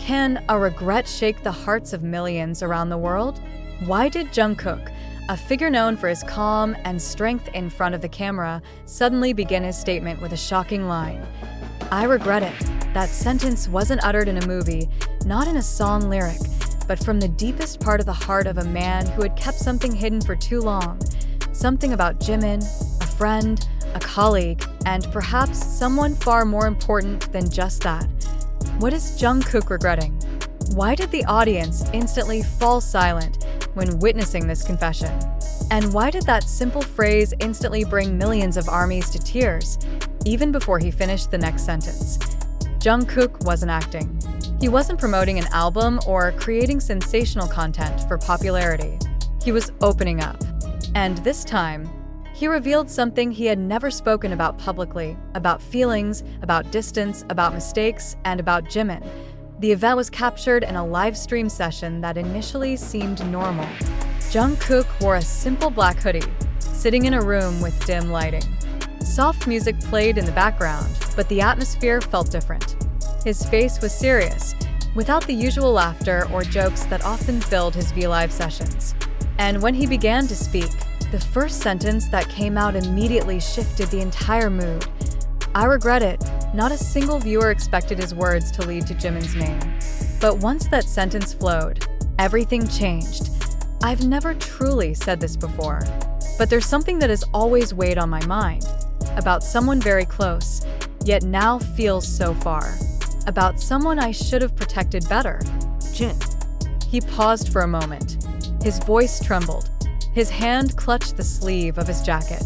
Can a regret shake the hearts of millions around the world? Why did Jungkook, a figure known for his calm and strength in front of the camera, suddenly begin his statement with a shocking line? "I regret it." That sentence wasn't uttered in a movie, not in a song lyric, but from the deepest part of the heart of a man who had kept something hidden for too long. Something about Jimin, a friend, a colleague, and perhaps someone far more important than just that. What is Jungkook regretting? Why did the audience instantly fall silent when witnessing this confession? And why did that simple phrase instantly bring millions of armies to tears, even before he finished the next sentence? Jungkook wasn't acting. He wasn't promoting an album or creating sensational content for popularity. He was opening up. And this time, he revealed something he had never spoken about publicly, about feelings, about distance, about mistakes, and about Jimin. The event was captured in a live stream session that initially seemed normal. Jungkook wore a simple black hoodie, sitting in a room with dim lighting. Soft music played in the background, but the atmosphere felt different. His face was serious, without the usual laughter or jokes that often filled his V-Live sessions. And when he began to speak, the first sentence that came out immediately shifted the entire mood. "I regret it." Not a single viewer expected his words to lead to Jimin's name. But once that sentence flowed, everything changed. I've never truly said this before, but there's something that has always weighed on my mind. About someone very close, yet now feels so far. About someone I should have protected better. Jin. He paused for a moment. His voice trembled. His hand clutched the sleeve of his jacket.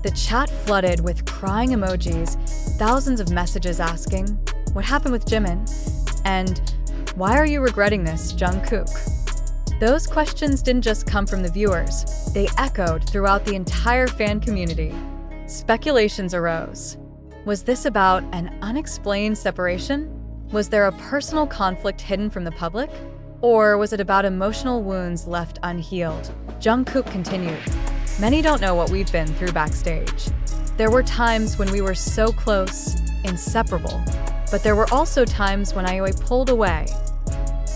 The chat flooded with crying emojis, thousands of messages asking, "What happened with Jimin?" And "Why are you regretting this, Jungkook?" Those questions didn't just come from the viewers, they echoed throughout the entire fan community. Speculations arose. Was this about an unexplained separation? Was there a personal conflict hidden from the public? Or was it about emotional wounds left unhealed? Jungkook continued, "Many don't know what we've been through backstage. There were times when we were so close, inseparable, but there were also times when I pulled away."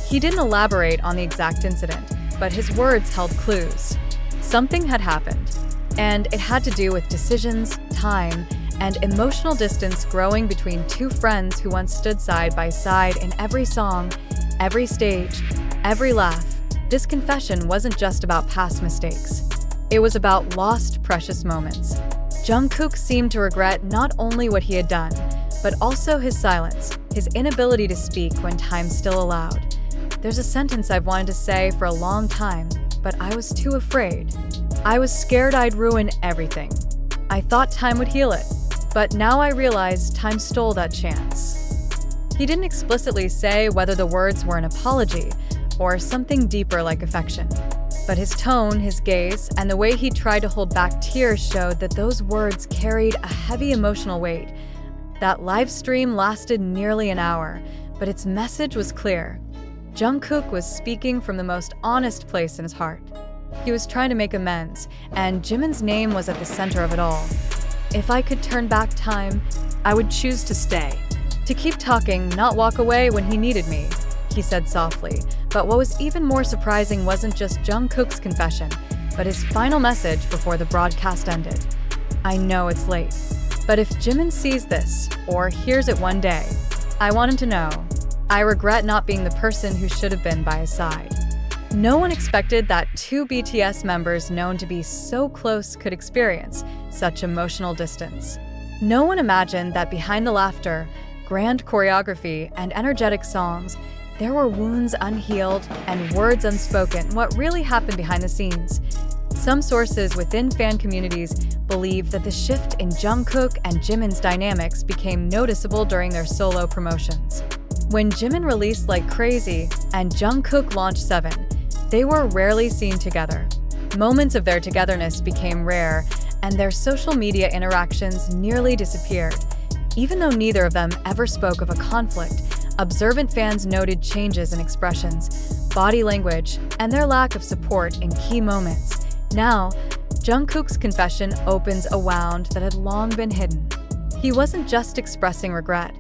He didn't elaborate on the exact incident, but his words held clues. Something had happened, and it had to do with decisions, time, and emotional distance growing between two friends who once stood side by side in every song, every stage, every laugh. This confession wasn't just about past mistakes. It was about lost, precious moments. Jungkook seemed to regret not only what he had done, but also his silence, his inability to speak when time still allowed. "There's a sentence I've wanted to say for a long time, but I was too afraid. I was scared I'd ruin everything. I thought time would heal it, but now I realize time stole that chance." He didn't explicitly say whether the words were an apology or something deeper like affection. But his tone, his gaze, and the way he tried to hold back tears showed that those words carried a heavy emotional weight. That live stream lasted nearly an hour, but its message was clear. Jungkook was speaking from the most honest place in his heart. He was trying to make amends, and Jimin's name was at the center of it all. "If I could turn back time, I would choose to stay. To keep talking, not walk away when he needed me," he said softly. But what was even more surprising wasn't just Jungkook's confession, but his final message before the broadcast ended. "I know it's late, but if Jimin sees this, or hears it one day, I want him to know. I regret not being the person who should have been by his side." No one expected that two BTS members known to be so close could experience such emotional distance. No one imagined that behind the laughter, grand choreography, and energetic songs, there were wounds unhealed and words unspoken. What really happened behind the scenes? Some sources within fan communities believe that the shift in Jungkook and Jimin's dynamics became noticeable during their solo promotions. When Jimin released Like Crazy and Jungkook launched 7, they were rarely seen together. Moments of their togetherness became rare, and their social media interactions nearly disappeared. Even though neither of them ever spoke of a conflict, observant fans noted changes in expressions, body language, and their lack of support in key moments. Now, Jungkook's confession opens a wound that had long been hidden. He wasn't just expressing regret,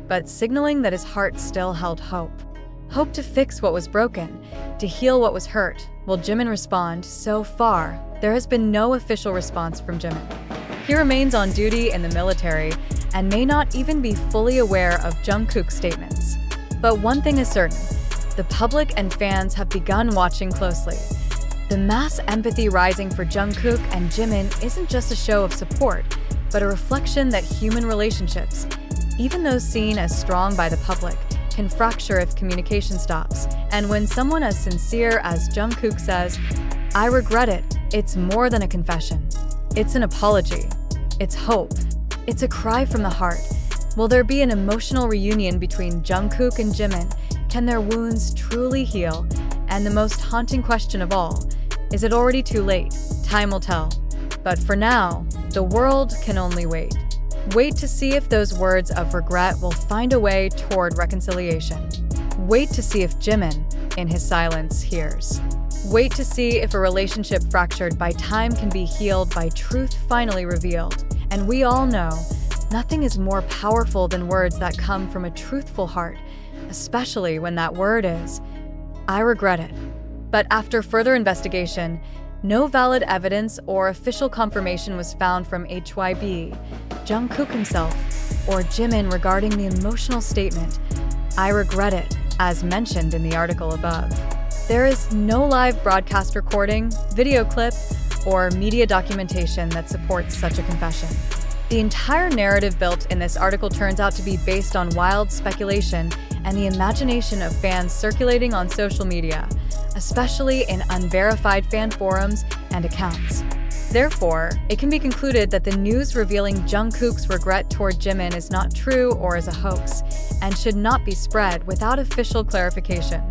but signaling that his heart still held hope. hope to fix what was broken, to heal what was hurt. Will Jimin respond? So far, there has been no official response from Jimin. He remains on duty in the military and may not even be fully aware of Jungkook's statements. But one thing is certain, the public and fans have begun watching closely. The mass empathy rising for Jungkook and Jimin isn't just a show of support, but a reflection that human relationships, even those seen as strong by the public, can fracture if communication stops. And when someone as sincere as Jungkook says, "I regret it," it's more than a confession. It's an apology. It's hope. It's a cry from the heart. Will there be an emotional reunion between Jungkook and Jimin? Can their wounds truly heal? And the most haunting question of all, is it already too late? Time will tell. But for now, the world can only wait. Wait to see if those words of regret will find a way toward reconciliation. Wait to see if Jimin, in his silence, hears. Wait to see if a relationship fractured by time can be healed by truth finally revealed. And we all know, nothing is more powerful than words that come from a truthful heart, especially when that word is, "I regret it." But after further investigation, no valid evidence or official confirmation was found from HYB, Jungkook himself, or Jimin regarding the emotional statement, "I regret it," as mentioned in the article above. There is no live broadcast recording, video clip, or media documentation that supports such a confession. The entire narrative built in this article turns out to be based on wild speculation and the imagination of fans circulating on social media, especially in unverified fan forums and accounts. Therefore, it can be concluded that the news revealing Jungkook's regret toward Jimin is not true or is a hoax, and should not be spread without official clarification.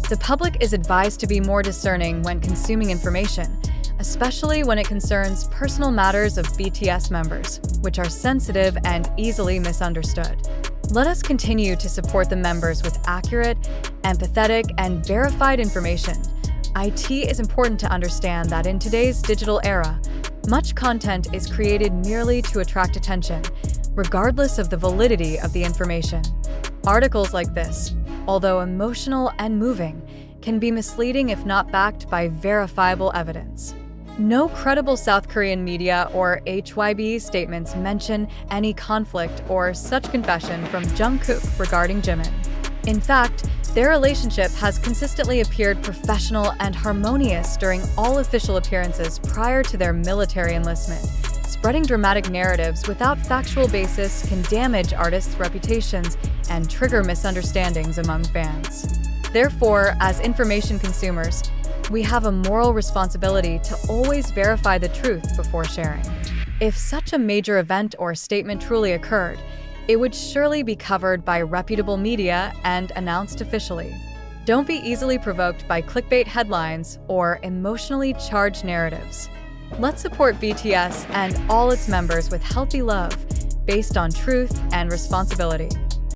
The public is advised to be more discerning when consuming information, especially when it concerns personal matters of BTS members, which are sensitive and easily misunderstood. Let us continue to support the members with accurate, empathetic, and verified information. It is important to understand that in today's digital era, much content is created merely to attract attention, regardless of the validity of the information. Articles like this, although emotional and moving, can be misleading if not backed by verifiable evidence. No credible South Korean media or HYB statements mention any conflict or such confession from Jungkook regarding Jimin. In fact, their relationship has consistently appeared professional and harmonious during all official appearances prior to their military enlistment. Spreading dramatic narratives without factual basis can damage artists' reputations and trigger misunderstandings among fans. Therefore, as information consumers, we have a moral responsibility to always verify the truth before sharing. If such a major event or statement truly occurred, it would surely be covered by reputable media and announced officially. Don't be easily provoked by clickbait headlines or emotionally charged narratives. Let's support BTS and all its members with healthy love, based on truth and responsibility.